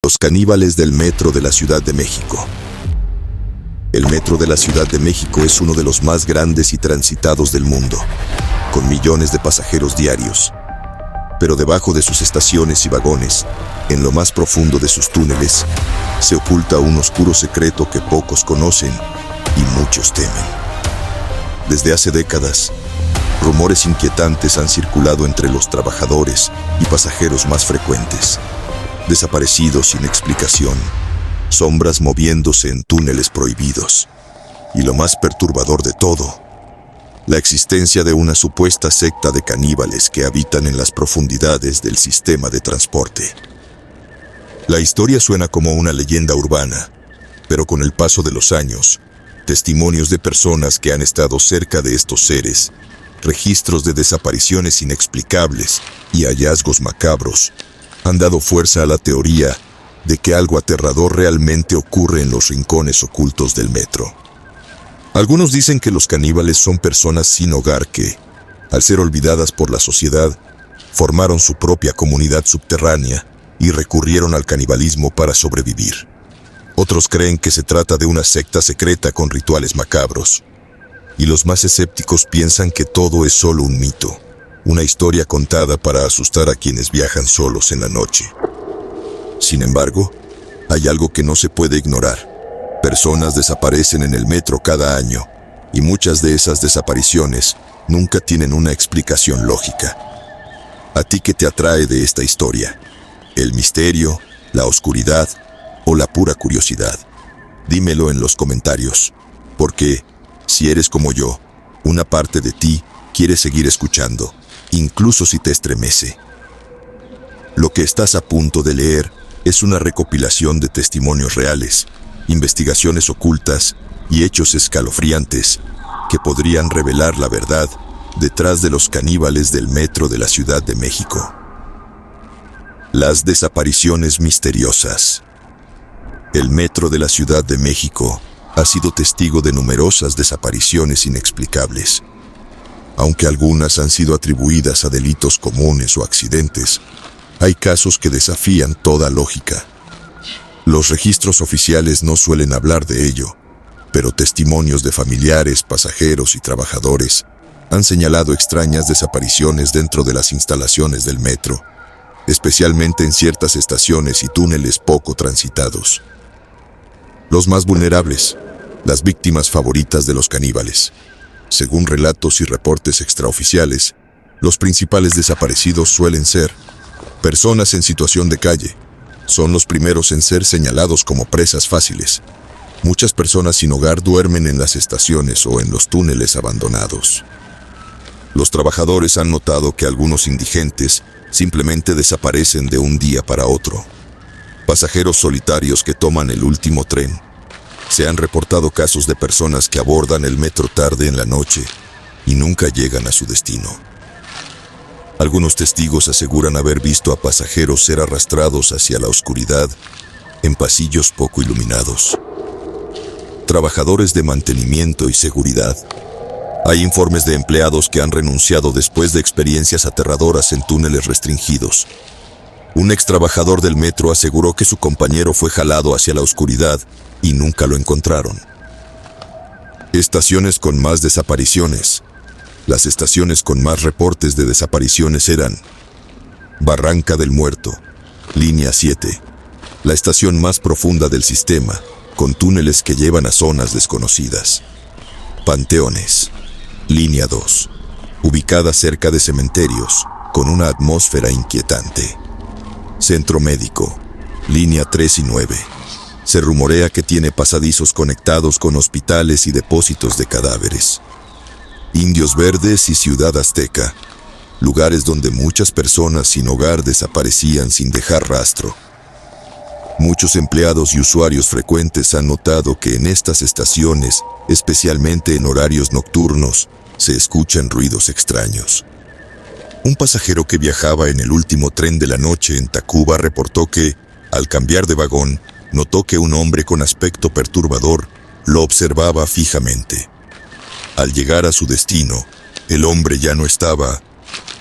Los caníbales del metro de la Ciudad de México. El metro de la Ciudad de México es uno de los más grandes y transitados del mundo, con millones de pasajeros diarios. Pero debajo de sus estaciones y vagones, en lo más profundo de sus túneles, se oculta un oscuro secreto que pocos conocen y muchos temen. Desde hace décadas, rumores inquietantes han circulado entre los trabajadores y pasajeros más frecuentes. Desaparecidos sin explicación, sombras moviéndose en túneles prohibidos. Y lo más perturbador de todo, la existencia de una supuesta secta de caníbales que habitan en las profundidades del sistema de transporte. La historia suena como una leyenda urbana, pero con el paso de los años, testimonios de personas que han estado cerca de estos seres, registros de desapariciones inexplicables y hallazgos macabros, han dado fuerza a la teoría de que algo aterrador realmente ocurre en los rincones ocultos del metro. Algunos dicen que los caníbales son personas sin hogar que, al ser olvidadas por la sociedad, formaron su propia comunidad subterránea y recurrieron al canibalismo para sobrevivir. Otros creen que se trata de una secta secreta con rituales macabros. Y los más escépticos piensan que todo es solo un mito, una historia contada para asustar a quienes viajan solos en la noche. Sin embargo, hay algo que no se puede ignorar. Personas desaparecen en el metro cada año, y muchas de esas desapariciones nunca tienen una explicación lógica. ¿A ti qué te atrae de esta historia? ¿El misterio, la oscuridad o la pura curiosidad? Dímelo en los comentarios, porque, si eres como yo, una parte de ti quiere seguir escuchando, incluso si te estremece. Lo que estás a punto de leer es una recopilación de testimonios reales, investigaciones ocultas y hechos escalofriantes que podrían revelar la verdad detrás de los caníbales del metro de la Ciudad de México. Las desapariciones misteriosas. El metro de la Ciudad de México ha sido testigo de numerosas desapariciones inexplicables. Aunque algunas han sido atribuidas a delitos comunes o accidentes, hay casos que desafían toda lógica. Los registros oficiales no suelen hablar de ello, pero testimonios de familiares, pasajeros y trabajadores han señalado extrañas desapariciones dentro de las instalaciones del metro, especialmente en ciertas estaciones y túneles poco transitados. Los más vulnerables, las víctimas favoritas de los caníbales. Según relatos y reportes extraoficiales, los principales desaparecidos suelen ser personas en situación de calle. Son los primeros en ser señalados como presas fáciles. Muchas personas sin hogar duermen en las estaciones o en los túneles abandonados. Los trabajadores han notado que algunos indigentes simplemente desaparecen de un día para otro. Pasajeros solitarios que toman el último tren. Se han reportado casos de personas que abordan el metro tarde en la noche y nunca llegan a su destino. Algunos testigos aseguran haber visto a pasajeros ser arrastrados hacia la oscuridad en pasillos poco iluminados. Trabajadores de mantenimiento y seguridad. Hay informes de empleados que han renunciado después de experiencias aterradoras en túneles restringidos. Un ex trabajador del metro aseguró que su compañero fue jalado hacia la oscuridad y nunca lo encontraron. Estaciones con más desapariciones. Las estaciones con más reportes de desapariciones eran Barranca del Muerto, línea 7, la estación más profunda del sistema, con túneles que llevan a zonas desconocidas. Panteones, línea 2, ubicada cerca de cementerios, con una atmósfera inquietante. Centro Médico, línea 3 y 9. Se rumorea que tiene pasadizos conectados con hospitales y depósitos de cadáveres. Indios Verdes y Ciudad Azteca, lugares donde muchas personas sin hogar desaparecían sin dejar rastro. Muchos empleados y usuarios frecuentes han notado que en estas estaciones, especialmente en horarios nocturnos, se escuchan ruidos extraños. Un pasajero que viajaba en el último tren de la noche en Tacuba reportó que, al cambiar de vagón, notó que un hombre con aspecto perturbador lo observaba fijamente. Al llegar a su destino, el hombre ya no estaba,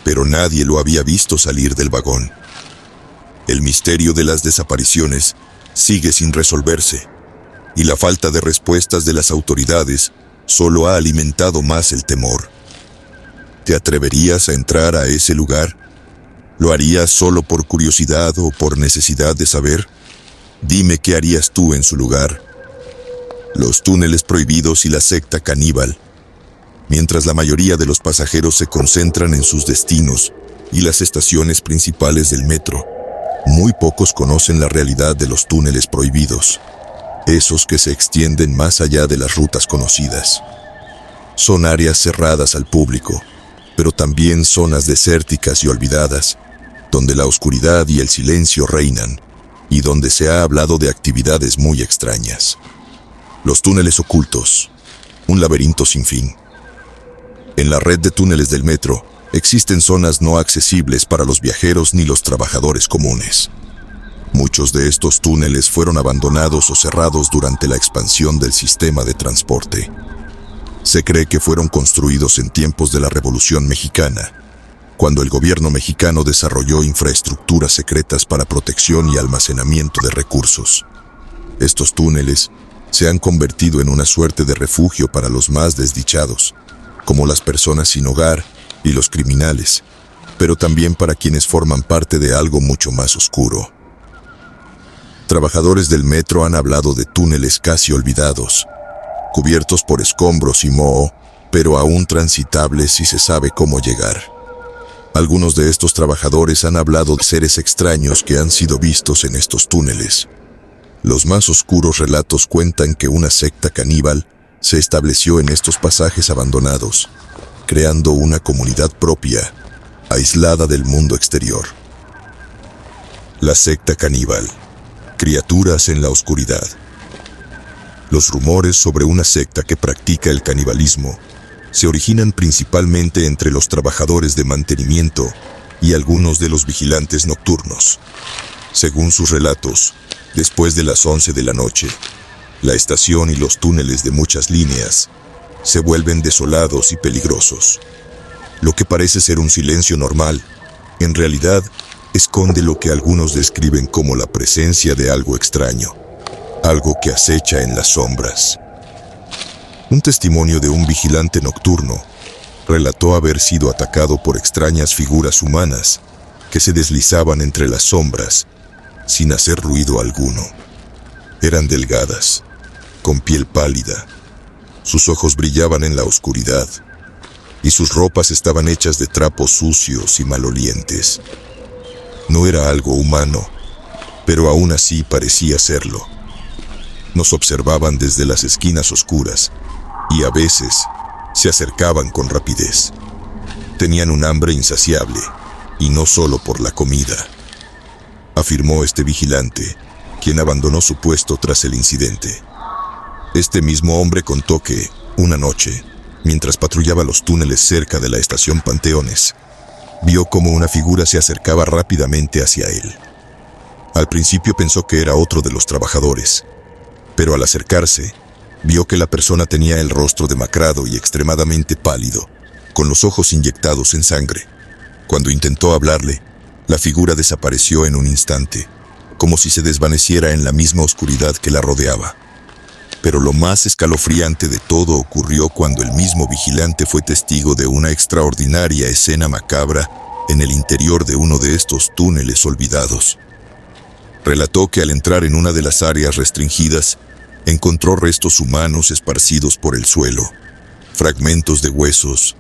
pero nadie lo había visto salir del vagón. El misterio de las desapariciones sigue sin resolverse, y la falta de respuestas de las autoridades solo ha alimentado más el temor. ¿Te atreverías a entrar a ese lugar? ¿Lo harías solo por curiosidad o por necesidad de saber? Dime qué harías tú en su lugar. Los túneles prohibidos y la secta caníbal. Mientras la mayoría de los pasajeros se concentran en sus destinos y las estaciones principales del metro, muy pocos conocen la realidad de los túneles prohibidos, esos que se extienden más allá de las rutas conocidas. Son áreas cerradas al público, pero también zonas desérticas y olvidadas, donde la oscuridad y el silencio reinan, y donde se ha hablado de actividades muy extrañas. Los túneles ocultos, un laberinto sin fin. En la red de túneles del metro, existen zonas no accesibles para los viajeros ni los trabajadores comunes. Muchos de estos túneles fueron abandonados o cerrados durante la expansión del sistema de transporte. Se cree que fueron construidos en tiempos de la Revolución Mexicana, cuando el gobierno mexicano desarrolló infraestructuras secretas para protección y almacenamiento de recursos. Estos túneles se han convertido en una suerte de refugio para los más desdichados, como las personas sin hogar y los criminales, pero también para quienes forman parte de algo mucho más oscuro. Trabajadores del metro han hablado de túneles casi olvidados, cubiertos por escombros y moho, pero aún transitables si se sabe cómo llegar. Algunos de estos trabajadores han hablado de seres extraños que han sido vistos en estos túneles. Los más oscuros relatos cuentan que una secta caníbal se estableció en estos pasajes abandonados, creando una comunidad propia, aislada del mundo exterior. La secta caníbal. Criaturas en la oscuridad. Los rumores sobre una secta que practica el canibalismo se originan principalmente entre los trabajadores de mantenimiento y algunos de los vigilantes nocturnos. Según sus relatos, después de las 11 de la noche, la estación y los túneles de muchas líneas se vuelven desolados y peligrosos. Lo que parece ser un silencio normal, en realidad, esconde lo que algunos describen como la presencia de algo extraño, algo que acecha en las sombras. Un testimonio de un vigilante nocturno relató haber sido atacado por extrañas figuras humanas que se deslizaban entre las sombras sin hacer ruido alguno. Eran delgadas, con piel pálida, sus ojos brillaban en la oscuridad y sus ropas estaban hechas de trapos sucios y malolientes. No era algo humano, pero aún así parecía serlo. Nos observaban desde las esquinas oscuras y a veces se acercaban con rapidez. Tenían un hambre insaciable, y no solo por la comida, afirmó este vigilante, quien abandonó su puesto tras el incidente. Este mismo hombre contó que, una noche, mientras patrullaba los túneles cerca de la estación Panteones, vio cómo una figura se acercaba rápidamente hacia él. Al principio pensó que era otro de los trabajadores, pero al acercarse, vio que la persona tenía el rostro demacrado y extremadamente pálido, con los ojos inyectados en sangre. Cuando intentó hablarle, la figura desapareció en un instante, como si se desvaneciera en la misma oscuridad que la rodeaba. Pero lo más escalofriante de todo ocurrió cuando el mismo vigilante fue testigo de una extraordinaria escena macabra en el interior de uno de estos túneles olvidados. Relató que al entrar en una de las áreas restringidas, encontró restos humanos esparcidos por el suelo, fragmentos de huesos,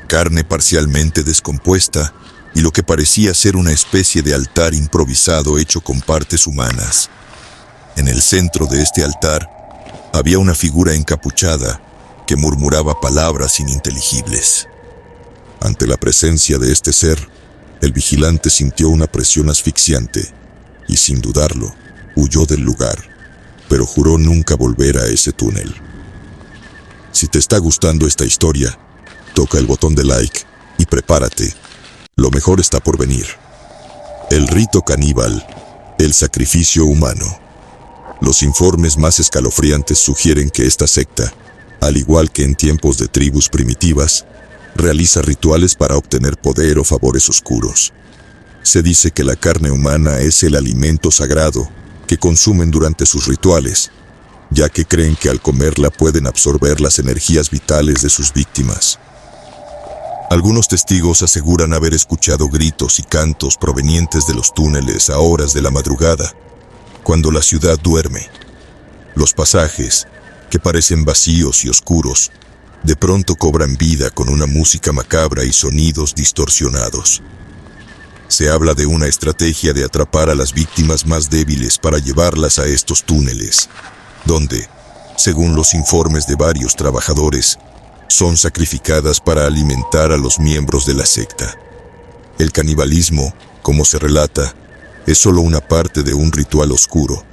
carne parcialmente descompuesta y lo que parecía ser una especie de altar improvisado hecho con partes humanas. En el centro de este altar había una figura encapuchada que murmuraba palabras ininteligibles. Ante la presencia de este ser, el vigilante sintió una presión asfixiante y, sin dudarlo, huyó del lugar, pero juró nunca volver a ese túnel. Si te está gustando esta historia, toca el botón de like y prepárate. Lo mejor está por venir. El rito caníbal, el sacrificio humano. Los informes más escalofriantes sugieren que esta secta, al igual que en tiempos de tribus primitivas, realiza rituales para obtener poder o favores oscuros. Se dice que la carne humana es el alimento sagrado que consumen durante sus rituales, ya que creen que al comerla pueden absorber las energías vitales de sus víctimas. Algunos testigos aseguran haber escuchado gritos y cantos provenientes de los túneles a horas de la madrugada, cuando la ciudad duerme. Los pasajes, que parecen vacíos y oscuros, de pronto cobran vida con una música macabra y sonidos distorsionados. Se habla de una estrategia de atrapar a las víctimas más débiles para llevarlas a estos túneles, donde, según los informes de varios trabajadores, son sacrificadas para alimentar a los miembros de la secta. El canibalismo, como se relata, es solo una parte de un ritual oscuro,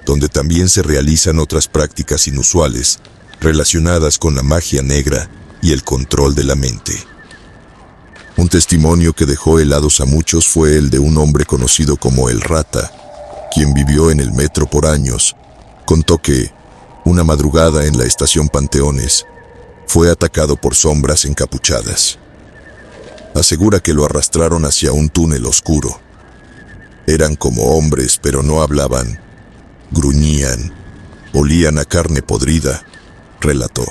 donde también se realizan otras prácticas inusuales relacionadas con la magia negra y el control de la mente. Un testimonio que dejó helados a muchos fue el de un hombre conocido como El Rata, quien vivió en el metro por años. Contó que, una madrugada en la estación Panteones, fue atacado por sombras encapuchadas. Asegura que lo arrastraron hacia un túnel oscuro. Eran como hombres, pero no hablaban. Gruñían, olían a carne podrida, relató.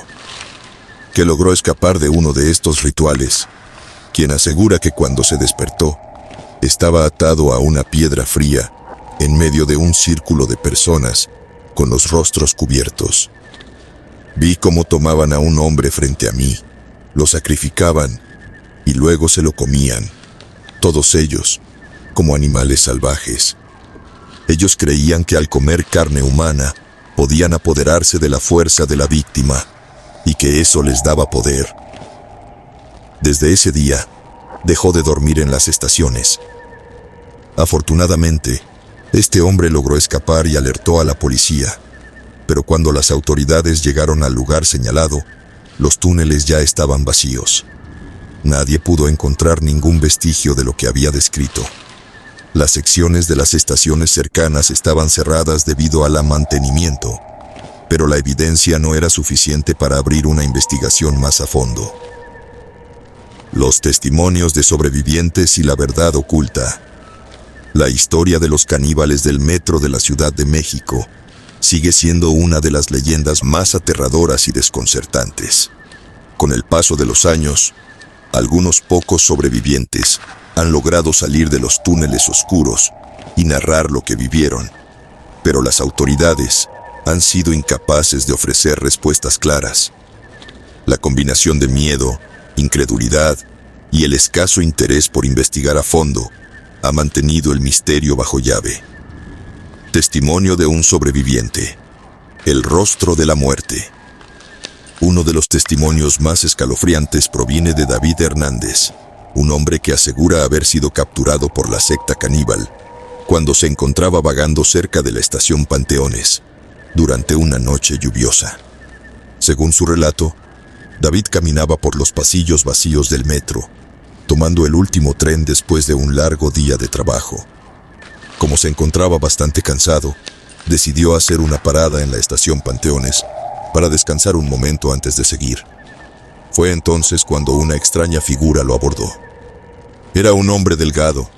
Que logró escapar de uno de estos rituales, quien asegura que cuando se despertó, estaba atado a una piedra fría en medio de un círculo de personas con los rostros cubiertos. Vi cómo tomaban a un hombre frente a mí, lo sacrificaban y luego se lo comían, todos ellos, como animales salvajes. Ellos creían que al comer carne humana podían apoderarse de la fuerza de la víctima y que eso les daba poder. Desde ese día, dejó de dormir en las estaciones. Afortunadamente, este hombre logró escapar y alertó a la policía, pero cuando las autoridades llegaron al lugar señalado, los túneles ya estaban vacíos. Nadie pudo encontrar ningún vestigio de lo que había descrito. Las secciones de las estaciones cercanas estaban cerradas debido al mantenimiento, pero la evidencia no era suficiente para abrir una investigación más a fondo. Los testimonios de sobrevivientes y la verdad oculta. La historia de los caníbales del metro de la Ciudad de México sigue siendo una de las leyendas más aterradoras y desconcertantes. Con el paso de los años, algunos pocos sobrevivientes han logrado salir de los túneles oscuros y narrar lo que vivieron, pero las autoridades han sido incapaces de ofrecer respuestas claras. La combinación de miedo, incredulidad y el escaso interés por investigar a fondo ha mantenido el misterio bajo llave. Testimonio de un sobreviviente. El rostro de la muerte. Uno de los testimonios más escalofriantes proviene de David Hernández, un hombre que asegura haber sido capturado por la secta caníbal cuando se encontraba vagando cerca de la estación Panteones durante una noche lluviosa. Según su relato, David caminaba por los pasillos vacíos del metro, tomando el último tren después de un largo día de trabajo. Como se encontraba bastante cansado, decidió hacer una parada en la estación Panteones para descansar un momento antes de seguir. Fue entonces cuando una extraña figura lo abordó. Era un hombre delgado,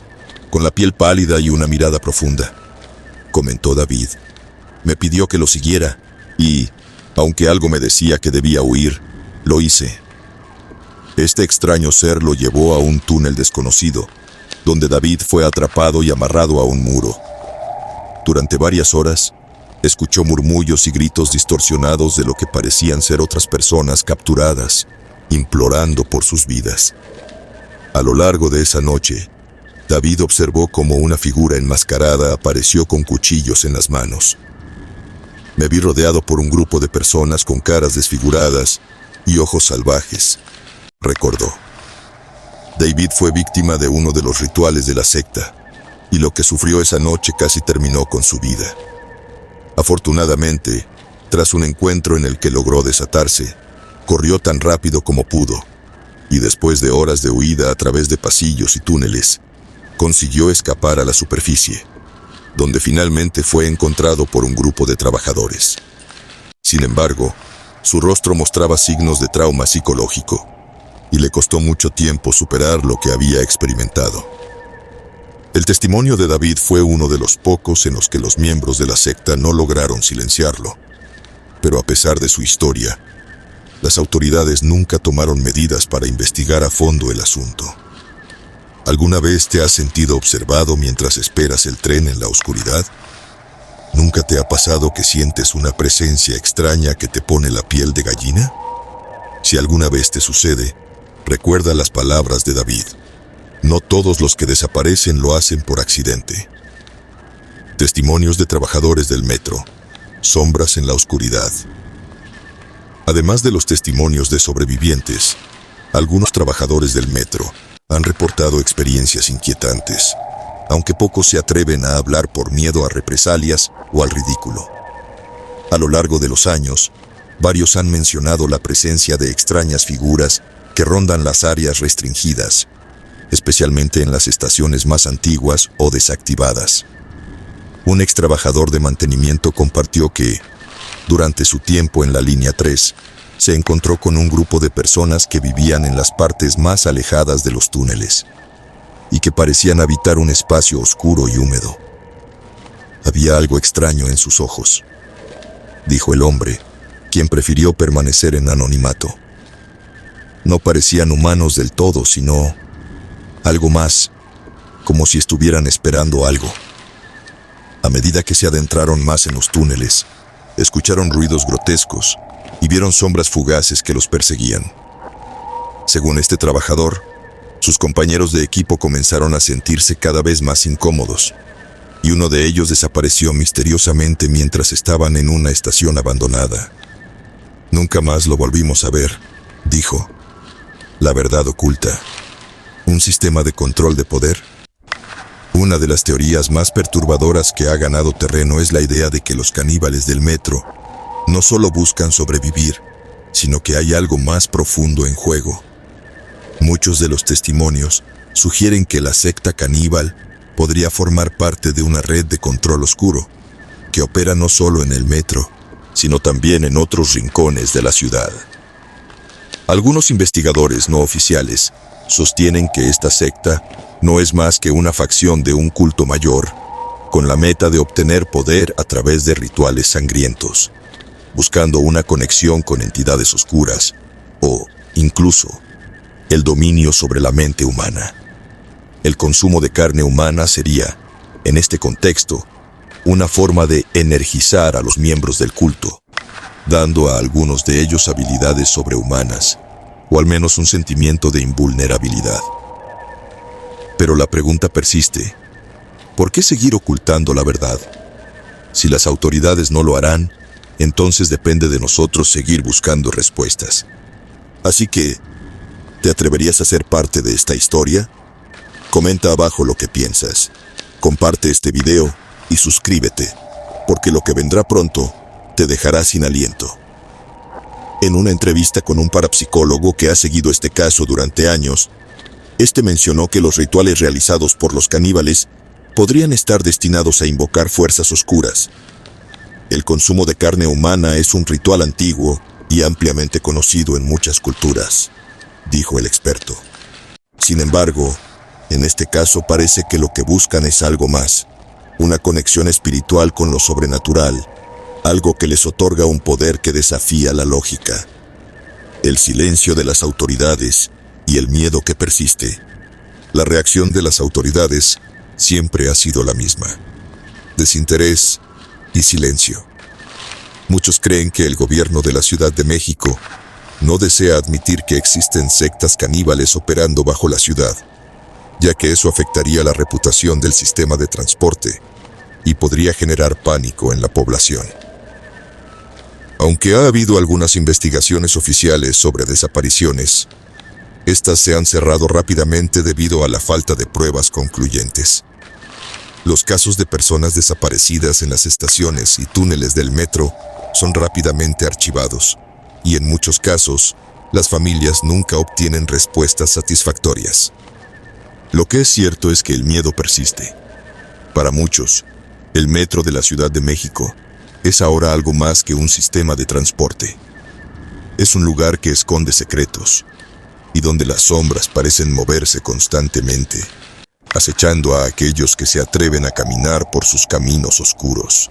con la piel pálida y una mirada profunda, comentó David. Me pidió que lo siguiera y, aunque algo me decía que debía huir, lo hice. Este extraño ser lo llevó a un túnel desconocido, donde David fue atrapado y amarrado a un muro. Durante varias horas, escuchó murmullos y gritos distorsionados de lo que parecían ser otras personas capturadas, implorando por sus vidas. A lo largo de esa noche, David observó cómo una figura enmascarada apareció con cuchillos en las manos. Me vi rodeado por un grupo de personas con caras desfiguradas y ojos salvajes, recordó. David fue víctima de uno de los rituales de la secta, y lo que sufrió esa noche casi terminó con su vida. Afortunadamente, tras un encuentro en el que logró desatarse, corrió tan rápido como pudo, y después de horas de huida a través de pasillos y túneles, consiguió escapar a la superficie, donde finalmente fue encontrado por un grupo de trabajadores. Sin embargo, su rostro mostraba signos de trauma psicológico, y le costó mucho tiempo superar lo que había experimentado. El testimonio de David fue uno de los pocos en los que los miembros de la secta no lograron silenciarlo. Pero a pesar de su historia, las autoridades nunca tomaron medidas para investigar a fondo el asunto. ¿Alguna vez te has sentido observado mientras esperas el tren en la oscuridad? ¿Nunca te ha pasado que sientes una presencia extraña que te pone la piel de gallina? Si alguna vez te sucede, recuerda las palabras de David. No todos los que desaparecen lo hacen por accidente. Testimonios de trabajadores del metro. Sombras en la oscuridad. Además de los testimonios de sobrevivientes, algunos trabajadores del metro han reportado experiencias inquietantes, aunque pocos se atreven a hablar por miedo a represalias o al ridículo. A lo largo de los años, varios han mencionado la presencia de extrañas figuras que rondan las áreas restringidas, especialmente en las estaciones más antiguas o desactivadas. Un ex trabajador de mantenimiento compartió que, durante su tiempo en la línea 3, se encontró con un grupo de personas que vivían en las partes más alejadas de los túneles y que parecían habitar un espacio oscuro y húmedo. Había algo extraño en sus ojos, dijo el hombre, quien prefirió permanecer en anonimato. No parecían humanos del todo, sino algo más, como si estuvieran esperando algo. A medida que se adentraron más en los túneles, escucharon ruidos grotescos y vieron sombras fugaces que los perseguían. Según este trabajador, sus compañeros de equipo comenzaron a sentirse cada vez más incómodos, y uno de ellos desapareció misteriosamente mientras estaban en una estación abandonada. Nunca más lo volvimos a ver, dijo. La verdad oculta. ¿Un sistema de control de poder? Una de las teorías más perturbadoras que ha ganado terreno es la idea de que los caníbales del metro no solo buscan sobrevivir, sino que hay algo más profundo en juego. Muchos de los testimonios sugieren que la secta caníbal podría formar parte de una red de control oscuro, que opera no solo en el metro, sino también en otros rincones de la ciudad. Algunos investigadores no oficiales sostienen que esta secta no es más que una facción de un culto mayor, con la meta de obtener poder a través de rituales sangrientos, buscando una conexión con entidades oscuras, o, incluso, el dominio sobre la mente humana. El consumo de carne humana sería, en este contexto, una forma de energizar a los miembros del culto, dando a algunos de ellos habilidades sobrehumanas, o al menos un sentimiento de invulnerabilidad. Pero la pregunta persiste: ¿por qué seguir ocultando la verdad? Si las autoridades no lo harán, entonces depende de nosotros seguir buscando respuestas. Así que, ¿te atreverías a ser parte de esta historia? Comenta abajo lo que piensas, comparte este video y suscríbete, porque lo que vendrá pronto te dejará sin aliento. En una entrevista con un parapsicólogo que ha seguido este caso durante años, este mencionó que los rituales realizados por los caníbales podrían estar destinados a invocar fuerzas oscuras. El consumo de carne humana es un ritual antiguo y ampliamente conocido en muchas culturas, dijo el experto. Sin embargo, en este caso parece que lo que buscan es algo más, una conexión espiritual con lo sobrenatural, algo que les otorga un poder que desafía la lógica. El silencio de las autoridades y el miedo que persiste. La reacción de las autoridades siempre ha sido la misma: desinterés y silencio. Muchos creen que el gobierno de la Ciudad de México no desea admitir que existen sectas caníbales operando bajo la ciudad, ya que eso afectaría la reputación del sistema de transporte y podría generar pánico en la población. Aunque ha habido algunas investigaciones oficiales sobre desapariciones, estas se han cerrado rápidamente debido a la falta de pruebas concluyentes. Los casos de personas desaparecidas en las estaciones y túneles del metro son rápidamente archivados, y en muchos casos, las familias nunca obtienen respuestas satisfactorias. Lo que es cierto es que el miedo persiste. Para muchos, el metro de la Ciudad de México es ahora algo más que un sistema de transporte. Es un lugar que esconde secretos, y donde las sombras parecen moverse constantemente, acechando a aquellos que se atreven a caminar por sus caminos oscuros.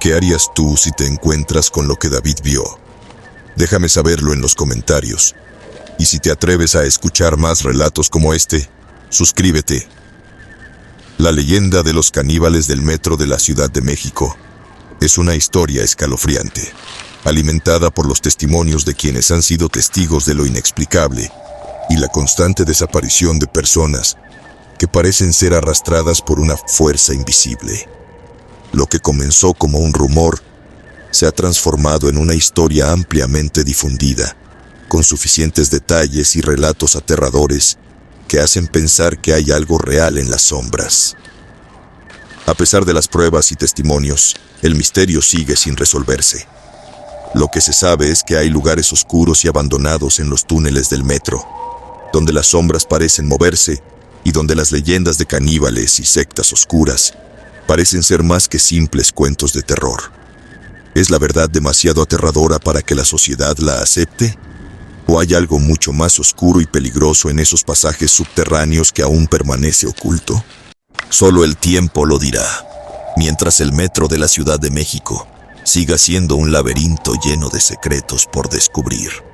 ¿Qué harías tú si te encuentras con lo que David vio? Déjame saberlo en los comentarios. Y si te atreves a escuchar más relatos como este, suscríbete. La leyenda de los caníbales del metro de la Ciudad de México es una historia escalofriante, alimentada por los testimonios de quienes han sido testigos de lo inexplicable y la constante desaparición de personas que parecen ser arrastradas por una fuerza invisible. Lo que comenzó como un rumor se ha transformado en una historia ampliamente difundida, con suficientes detalles y relatos aterradores que hacen pensar que hay algo real en las sombras. A pesar de las pruebas y testimonios, el misterio sigue sin resolverse. Lo que se sabe es que hay lugares oscuros y abandonados en los túneles del metro, donde las sombras parecen moverse y donde las leyendas de caníbales y sectas oscuras parecen ser más que simples cuentos de terror. ¿Es la verdad demasiado aterradora para que la sociedad la acepte? ¿O hay algo mucho más oscuro y peligroso en esos pasajes subterráneos que aún permanece oculto? Solo el tiempo lo dirá, mientras el metro de la Ciudad de México siga siendo un laberinto lleno de secretos por descubrir.